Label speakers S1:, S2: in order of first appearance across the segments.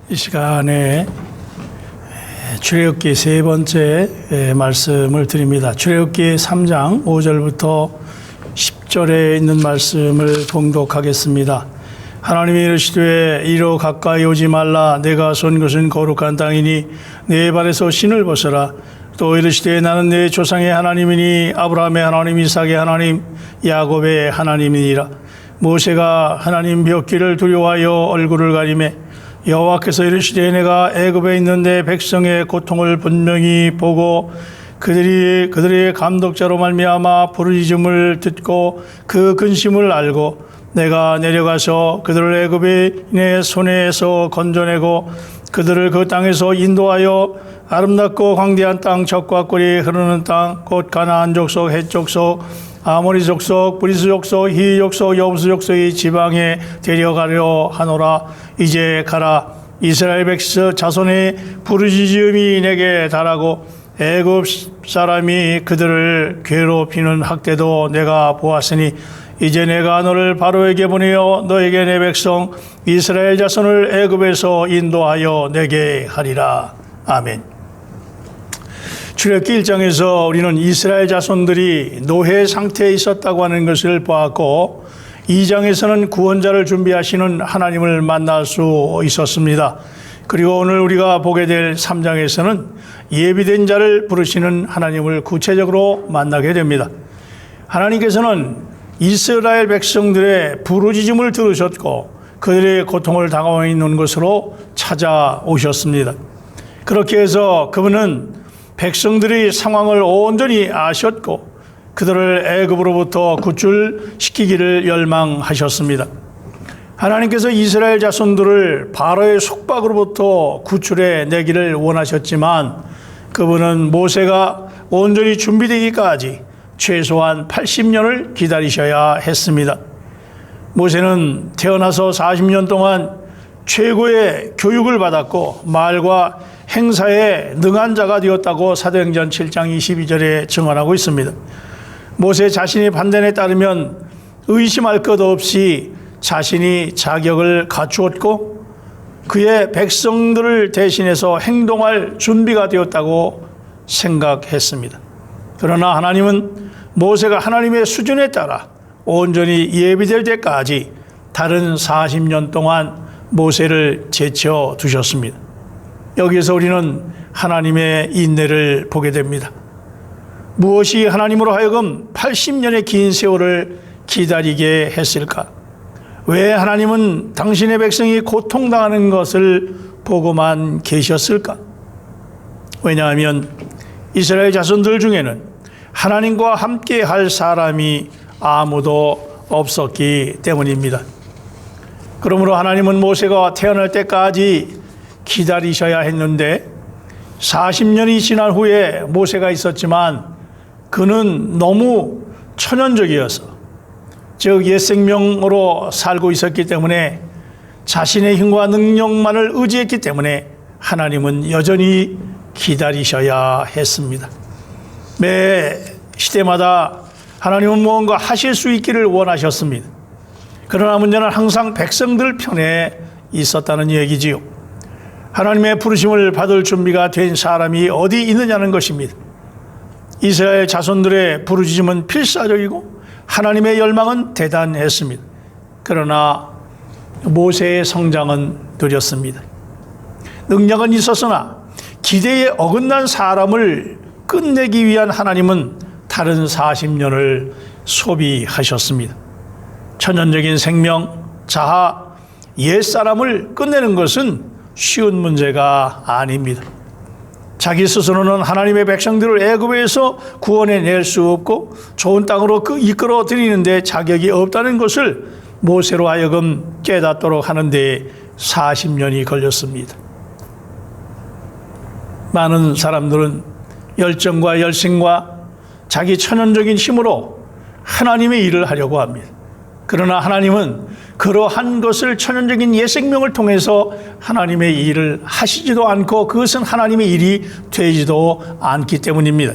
S1: 이 시간에 출애굽기 세 번째 말씀을 드립니다. 출애굽기 3장 5절부터 10절에 있는 말씀을 봉독하겠습니다. 하나님이 이르시되 이로 가까이 오지 말라. 내가 쏜 것은 거룩한 땅이니 내 발에서 신을 벗어라. 또 이르시되 나는 내 조상의 하나님이니 아브라함의 하나님, 이삭의 하나님, 야곱의 하나님이니라. 모세가 하나님 벽기를 두려워하여 얼굴을 가리매 여호와께서 이르시되 내가 애굽에 있는 내 백성의 고통을 분명히 보고 그들의 감독자로 말미암아 부르짖음을 듣고 그 근심을 알고 내가 내려가서 그들을 애굽인의 손에서 건져내고 그들을 그 땅에서 인도하여 아름답고 광대한 땅, 젖과 꿀이 흐르는 땅, 곧 가나안 족속, 헷 족속, 아모리 족속, 브리스 족속, 히 족속, 여부스 족속의 지방에 데려가려 하노라. 이제 가라. 이스라엘 백성 자손의 부르짖음이 내게 달하고 애굽 사람이 그들을 괴롭히는 학대도 내가 보았으니 이제 내가 너를 바로에게 보내어 너에게 내 백성 이스라엘 자손을 애굽에서 인도하여 내게 하리라. 아멘. 출애굽기 1장에서 우리는 이스라엘 자손들이 노예 상태에 있었다고 하는 것을 보았고 2장에서는 구원자를 준비하시는 하나님을 만날 수 있었습니다. 그리고 오늘 우리가 보게 될 3장에서는 예비된 자를 부르시는 하나님을 구체적으로 만나게 됩니다. 하나님께서는 이스라엘 백성들의 부르짖음을 들으셨고 그들의 고통을 당하고 있는 것으로 찾아오셨습니다. 그렇게 해서 그분은 백성들의 상황을 온전히 아셨고 그들을 애굽으로부터 구출시키기를 열망하셨습니다. 하나님께서 이스라엘 자손들을 바로의 속박으로부터 구출해 내기를 원하셨지만 그분은 모세가 온전히 준비되기까지 최소한 80년을 기다리셔야 했습니다. 모세는 태어나서 40년 동안 최고의 교육을 받았고 말과 행사에 능한 자가 되었다고 사도행전 7장 22절에 증언하고 있습니다. 모세 자신의 판단에 따르면 의심할 것 없이 자신이 자격을 갖추었고 그의 백성들을 대신해서 행동할 준비가 되었다고 생각했습니다. 그러나 하나님은 모세가 하나님의 수준에 따라 온전히 예비될 때까지 다른 40년 동안 모세를 제쳐 두셨습니다. 여기에서 우리는 하나님의 인내를 보게 됩니다. 무엇이 하나님으로 하여금 80년의 긴 세월을 기다리게 했을까? 왜 하나님은 당신의 백성이 고통당하는 것을 보고만 계셨을까? 왜냐하면 이스라엘 자손들 중에는 하나님과 함께 할 사람이 아무도 없었기 때문입니다. 그러므로 하나님은 모세가 태어날 때까지 기다리셔야 했는데 40년이 지난 후에 모세가 있었지만 그는 너무 천연적이어서 즉 옛생명으로 살고 있었기 때문에 자신의 힘과 능력만을 의지했기 때문에 하나님은 여전히 기다리셔야 했습니다. 매 시대마다 하나님은 무언가 하실 수 있기를 원하셨습니다. 그러나 문제는 항상 백성들 편에 있었다는 얘기지요. 하나님의 부르심을 받을 준비가 된 사람이 어디 있느냐는 것입니다. 이스라엘 자손들의 부르짖음은 필사적이고 하나님의 열망은 대단했습니다. 그러나 모세의 성장은 느렸습니다. 능력은 있었으나 기대에 어긋난 사람을 끝내기 위한 하나님은 다른 40년을 소비하셨습니다. 천연적인 생명, 자아, 옛사람을 끝내는 것은 쉬운 문제가 아닙니다. 자기 스스로는 하나님의 백성들을 애굽에서 구원해낼 수 없고 좋은 땅으로 이끌어 들이는데 자격이 없다는 것을 모세로 하여금 깨닫도록 하는데 40년이 걸렸습니다. 많은 사람들은 열정과 열심과 자기 천연적인 힘으로 하나님의 일을 하려고 합니다. 그러나 하나님은 그러한 것을 천연적인 옛생명을 통해서 하나님의 일을 하시지도 않고 그것은 하나님의 일이 되지도 않기 때문입니다.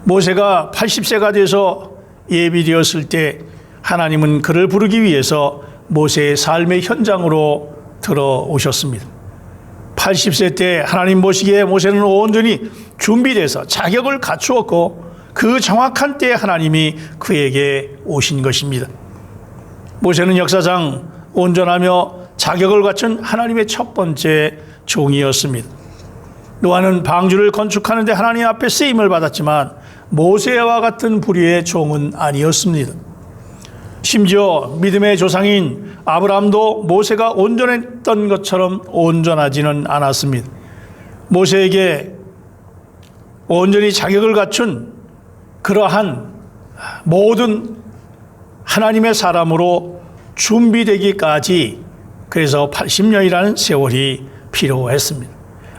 S1: 모세가 80세가 돼서 예비되었을 때 하나님은 그를 부르기 위해서 모세의 삶의 현장으로 들어오셨습니다. 80세 때 하나님 보시기에 모세는 온전히 준비돼서 자격을 갖추었고 그 정확한 때에 하나님이 그에게 오신 것입니다. 모세는 역사상 온전하며 자격을 갖춘 하나님의 첫 번째 종이었습니다. 노아는 방주를 건축하는 데 하나님 앞에 쓰임을 받았지만 모세와 같은 부류의 종은 아니었습니다. 심지어 믿음의 조상인 아브라함도 모세가 온전했던 것처럼 온전하지는 않았습니다. 모세에게 온전히 자격을 갖춘 그러한 모든 하나님의 사람으로 준비되기까지 그래서 80년이라는 세월이 필요했습니다.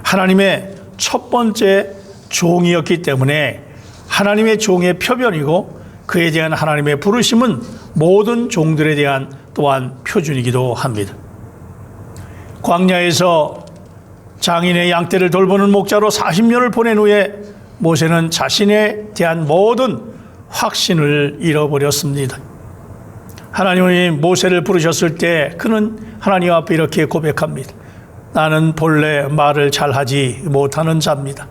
S1: 하나님의 첫 번째 종이었기 때문에 하나님의 종의 표변이고 그에 대한 하나님의 부르심은 모든 종들에 대한 또한 표준이기도 합니다. 광야에서 장인의 양떼를 돌보는 목자로 40년을 보낸 후에 모세는 자신에 대한 모든 확신을 잃어버렸습니다. 하나님이 모세를 부르셨을 때 그는 하나님 앞에 이렇게 고백합니다. 나는 본래 말을 잘하지 못하는 자입니다.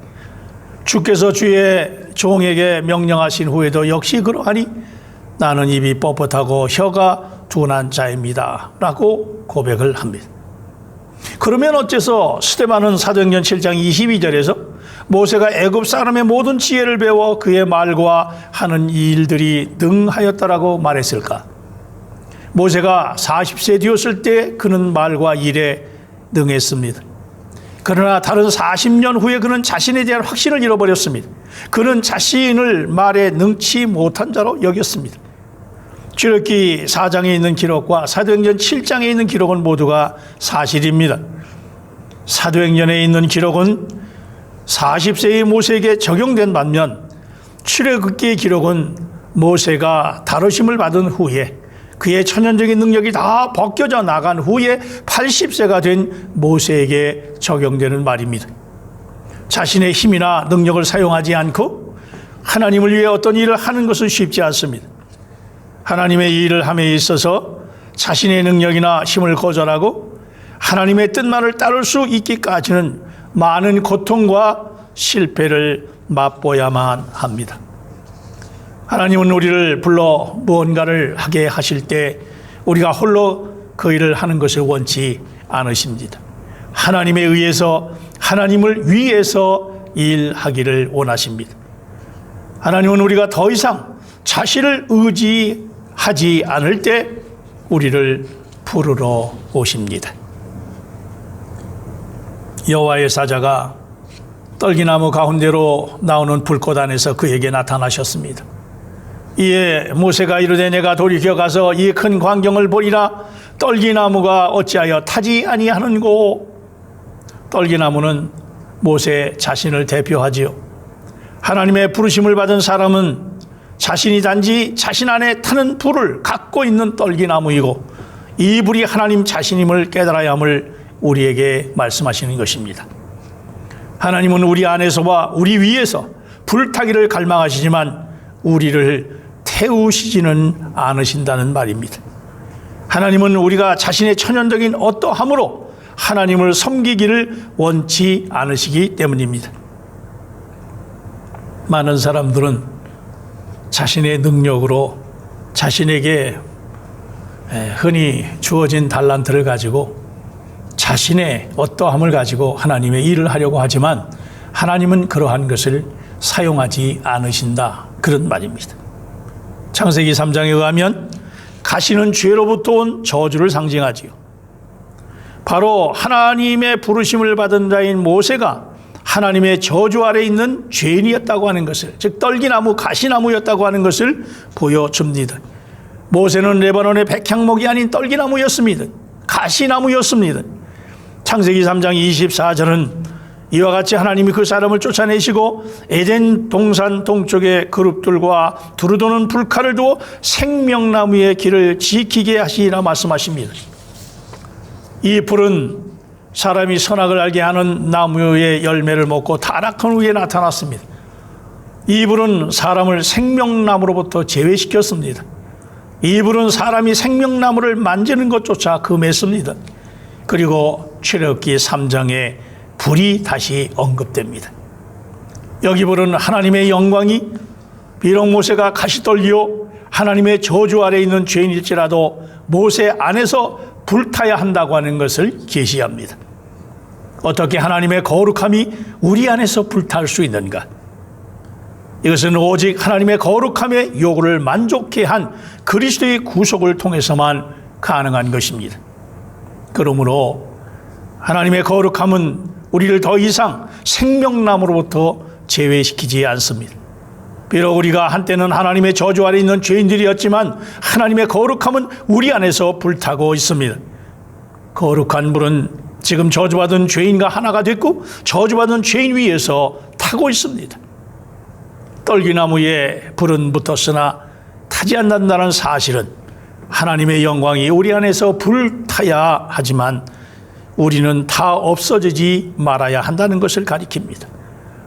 S1: 주께서 주의 종에게 명령하신 후에도 역시 그러하니 나는 입이 뻣뻣하고 혀가 둔한 자입니다. 라고 고백을 합니다. 그러면 어째서 스데반은 사도행전 7장 22절에서 모세가 애굽 사람의 모든 지혜를 배워 그의 말과 하는 일들이 능하였다라고 말했을까? 모세가 40세 되었을 때 그는 말과 일에 능했습니다. 그러나 다른 40년 후에 그는 자신에 대한 확신을 잃어버렸습니다. 그는 자신을 말에 능치 못한 자로 여겼습니다. 출애굽기 4장에 있는 기록과 사도행전 7장에 있는 기록은 모두가 사실입니다. 사도행전에 있는 기록은 40세의 모세에게 적용된 반면 출애굽기의 기록은 모세가 다루심을 받은 후에 그의 천연적인 능력이 다 벗겨져 나간 후에 80세가 된 모세에게 적용되는 말입니다. 자신의 힘이나 능력을 사용하지 않고 하나님을 위해 어떤 일을 하는 것은 쉽지 않습니다. 하나님의 일을 함에 있어서 자신의 능력이나 힘을 거절하고 하나님의 뜻만을 따를 수 있기까지는 많은 고통과 실패를 맛보야만 합니다. 하나님은 우리를 불러 무언가를 하게 하실 때 우리가 홀로 그 일을 하는 것을 원치 않으십니다. 하나님에 의해서 하나님을 위해서 일하기를 원하십니다. 하나님은 우리가 더 이상 자신을 의지하지 않을 때 우리를 부르러 오십니다. 여호와의 사자가 떨기나무 가운데로 나오는 불꽃 안에서 그에게 나타나셨습니다. 이에 모세가 이르되 내가 돌이켜 가서 이 큰 광경을 보리라. 떨기나무가 어찌하여 타지 아니하는고. 떨기나무는 모세 자신을 대표하지요. 하나님의 부르심을 받은 사람은 자신이 단지 자신 안에 타는 불을 갖고 있는 떨기나무이고 이 불이 하나님 자신임을 깨달아야 함을 우리에게 말씀하시는 것입니다. 하나님은 우리 안에서와 우리 위에서 불타기를 갈망하시지만 우리를 태우시지는 않으신다는 말입니다. 하나님은 우리가 자신의 천연적인 어떠함으로 하나님을 섬기기를 원치 않으시기 때문입니다. 많은 사람들은 자신의 능력으로 자신에게 흔히 주어진 달란트를 가지고 자신의 어떠함을 가지고 하나님의 일을 하려고 하지만 하나님은 그러한 것을 사용하지 않으신다. 그런 말입니다. 창세기 3장에 의하면 가시는 죄로부터 온 저주를 상징하지요. 바로 하나님의 부르심을 받은 자인 모세가 하나님의 저주 아래 있는 죄인이었다고 하는 것을, 즉 떨기나무, 가시나무였다고 하는 것을 보여줍니다. 모세는 레바논의 백향목이 아닌 떨기나무였습니다. 가시나무였습니다. 창세기 3장 24절은 이와 같이 하나님이 그 사람을 쫓아내시고 에덴 동산 동쪽에 그룹들과 두루도는 불칼을 두어 생명나무의 길을 지키게 하시리라 말씀하십니다. 이 불은 사람이 선악을 알게 하는 나무의 열매를 먹고 타락한 후에 나타났습니다. 이 불은 사람을 생명나무로부터 제외시켰습니다. 이 불은 사람이 생명나무를 만지는 것조차 금했습니다. 그리고 출애굽기 3장에 불이 다시 언급됩니다. 여기 보는 하나님의 영광이 비록 모세가 가시떨기요 하나님의 저주 아래 있는 죄인일지라도 모세 안에서 불타야 한다고 하는 것을 계시합니다. 어떻게 하나님의 거룩함이 우리 안에서 불탈 수 있는가? 이것은 오직 하나님의 거룩함의 요구를 만족케 한 그리스도의 구속을 통해서만 가능한 것입니다. 그러므로 하나님의 거룩함은 우리를 더 이상 생명나무로부터 제외시키지 않습니다. 비록 우리가 한때는 하나님의 저주 아래 있는 죄인들이었지만 하나님의 거룩함은 우리 안에서 불타고 있습니다. 거룩한 불은 지금 저주받은 죄인과 하나가 됐고 저주받은 죄인 위에서 타고 있습니다. 떨기나무에 불은 붙었으나 타지 않는다는 사실은 하나님의 영광이 우리 안에서 불타야 하지만 우리는 다 없어지지 말아야 한다는 것을 가리킵니다.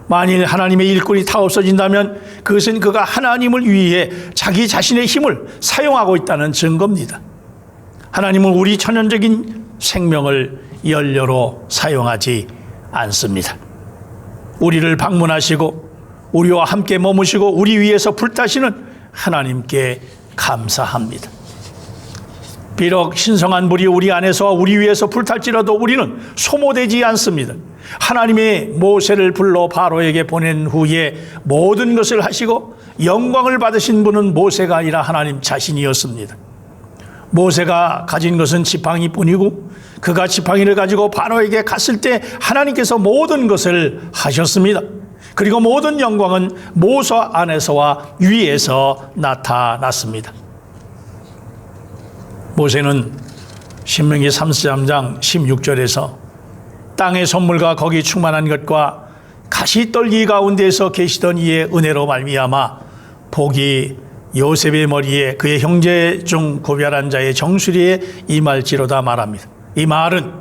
S1: 만일 하나님의 일꾼이 다 없어진다면 그것은 그가 하나님을 위해 자기 자신의 힘을 사용하고 있다는 증거입니다. 하나님은 우리 천연적인 생명을 연료로 사용하지 않습니다. 우리를 방문하시고 우리와 함께 머무시고 우리 위에서 불타시는 하나님께 감사합니다. 비록 신성한 불이 우리 안에서 우리 위에서 불탈지라도 우리는 소모되지 않습니다. 하나님의 모세를 불러 바로에게 보낸 후에 모든 것을 하시고 영광을 받으신 분은 모세가 아니라 하나님 자신이었습니다. 모세가 가진 것은 지팡이뿐이고 그가 지팡이를 가지고 바로에게 갔을 때 하나님께서 모든 것을 하셨습니다. 그리고 모든 영광은 모세 안에서와 위에서 나타났습니다. 모세는 신명기 33장 16절에서 땅의 선물과 거기 충만한 것과 가시떨기 가운데에서 계시던 이의 은혜로 말미암아 복이 요셉의 머리에 그의 형제 중 구별한 자의 정수리에 임할지로다 말합니다. 이 말은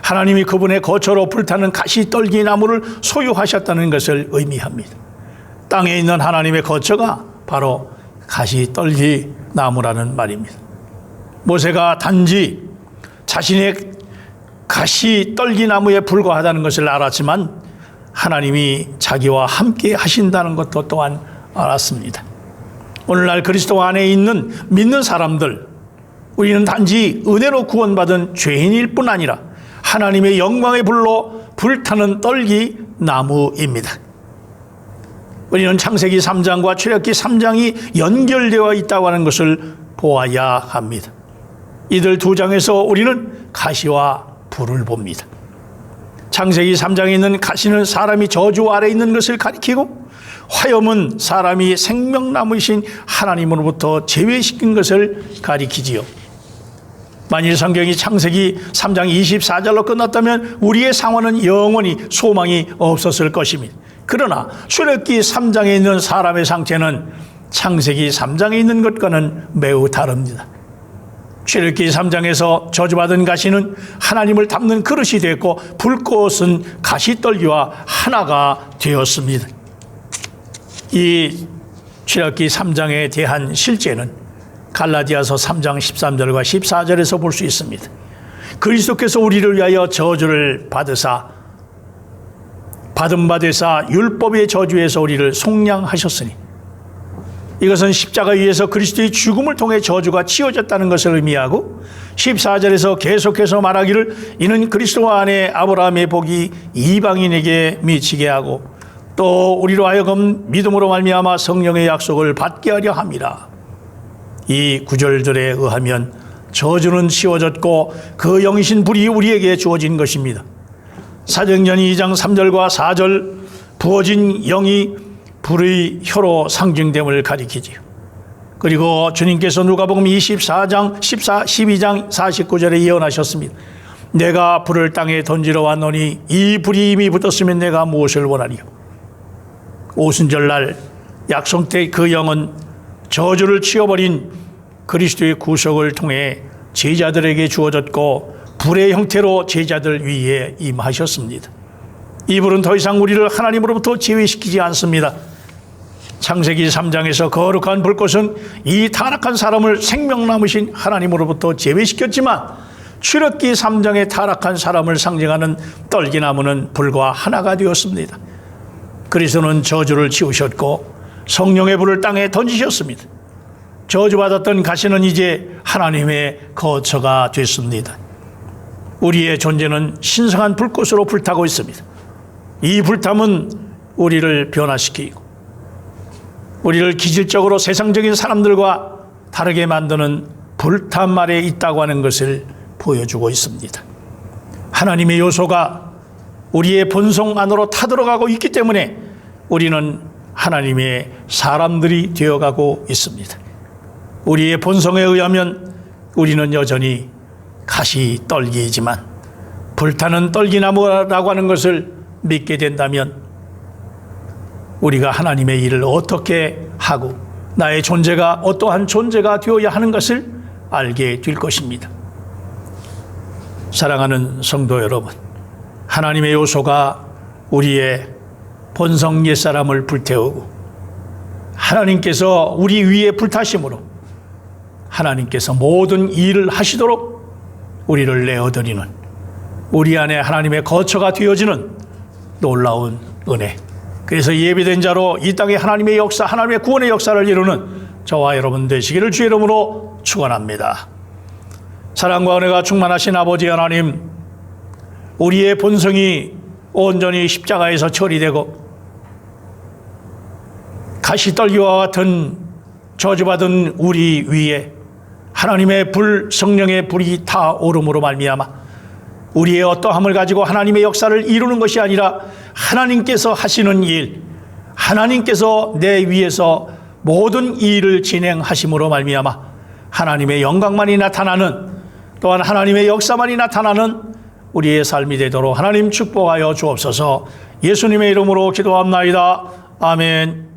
S1: 하나님이 그분의 거처로 불타는 가시떨기 나무를 소유하셨다는 것을 의미합니다. 땅에 있는 하나님의 거처가 바로 가시떨기 나무라는 말입니다. 모세가 단지 자신의 가시떨기 나무에 불과하다는 것을 알았지만 하나님이 자기와 함께 하신다는 것도 또한 알았습니다. 오늘날 그리스도 안에 있는 믿는 사람들, 우리는 단지 은혜로 구원받은 죄인일 뿐 아니라 하나님의 영광의 불로 불타는 떨기 나무입니다. 우리는 창세기 3장과 출애굽기 3장이 연결되어 있다고 하는 것을 보아야 합니다. 이들 두 장에서 우리는 가시와 불을 봅니다. 창세기 3장에 있는 가시는 사람이 저주 아래 있는 것을 가리키고 화염은 사람이 생명나무이신 하나님으로부터 제외시킨 것을 가리키지요. 만일 성경이 창세기 3장 24절로 끝났다면 우리의 상황은 영원히 소망이 없었을 것입니다. 그러나 출애굽기 3장에 있는 사람의 상태는 창세기 3장에 있는 것과는 매우 다릅니다. 출애굽기 3장에서 저주받은 가시는 하나님을 담는 그릇이 되었고 불꽃은 가시떨기와 하나가 되었습니다. 이 출애굽기 3장에 대한 실제는 갈라디아서 3장 13절과 14절에서 볼 수 있습니다. 그리스도께서 우리를 위하여 저주를 받으사 받은 바 되사 율법의 저주에서 우리를 속량하셨으니 이것은 십자가 위에서 그리스도의 죽음을 통해 저주가 치워졌다는 것을 의미하고 14절에서 계속해서 말하기를 이는 그리스도 안에 아브라함의 복이 이방인에게 미치게 하고 또 우리로 하여금 믿음으로 말미암아 성령의 약속을 받게 하려 함이라. 이 구절들에 의하면 저주는 치워졌고 그 영이신 불이 우리에게 주어진 것입니다. 사도행전 2장 3절과 4절 부어진 영이 불의 혀로 상징됨을 가리키지요. 그리고 주님께서 누가복음 24장 12장 49절에 예언하셨습니다. 내가 불을 땅에 던지러 왔노니 이 불이 이미 붙었으면 내가 무엇을 원하리요. 오순절날 약속 때 그 영은 저주를 치워버린 그리스도의 구속을 통해 제자들에게 주어졌고 불의 형태로 제자들 위에 임하셨습니다. 이 불은 더 이상 우리를 하나님으로부터 제외시키지 않습니다. 창세기 3장에서 거룩한 불꽃은 이 타락한 사람을 생명나무신 하나님으로부터 제외시켰지만 출애굽기 3장에 타락한 사람을 상징하는 떨기나무는 불과 하나가 되었습니다. 그리스도는 저주를 지우셨고 성령의 불을 땅에 던지셨습니다. 저주받았던 가시는 이제 하나님의 거처가 됐습니다. 우리의 존재는 신성한 불꽃으로 불타고 있습니다. 이 불탐은 우리를 변화시키고 우리를 기질적으로 세상적인 사람들과 다르게 만드는 불탐 아래에 있다고 하는 것을 보여주고 있습니다. 하나님의 요소가 우리의 본성 안으로 타들어가고 있기 때문에 우리는 하나님의 사람들이 되어가고 있습니다. 우리의 본성에 의하면 우리는 여전히 가시떨기이지만 불타는 떨기나무라고 하는 것을 믿게 된다면 우리가 하나님의 일을 어떻게 하고 나의 존재가 어떠한 존재가 되어야 하는 것을 알게 될 것입니다. 사랑하는 성도 여러분, 하나님의 요소가 우리의 본성 옛사람을 불태우고 하나님께서 우리 위에 불타심으로 하나님께서 모든 일을 하시도록 우리를 내어드리는 우리 안에 하나님의 거처가 되어지는 놀라운 은혜. 그래서 예비된 자로 이 땅에 하나님의 역사, 하나님의 구원의 역사를 이루는 저와 여러분 되시기를 주의 이름으로 축원합니다. 사랑과 은혜가 충만하신 아버지 하나님, 우리의 본성이 온전히 십자가에서 처리되고 가시떨기와 같은 저주받은 우리 위에 하나님의 불, 성령의 불이 타오름으로 말미암아 우리의 어떠함을 가지고 하나님의 역사를 이루는 것이 아니라 하나님께서 하시는 일, 하나님께서 내 위에서 모든 일을 진행하심으로 말미암아 하나님의 영광만이 나타나는, 또한 하나님의 역사만이 나타나는 우리의 삶이 되도록 하나님 축복하여 주옵소서. 예수님의 이름으로 기도합나이다. 아멘.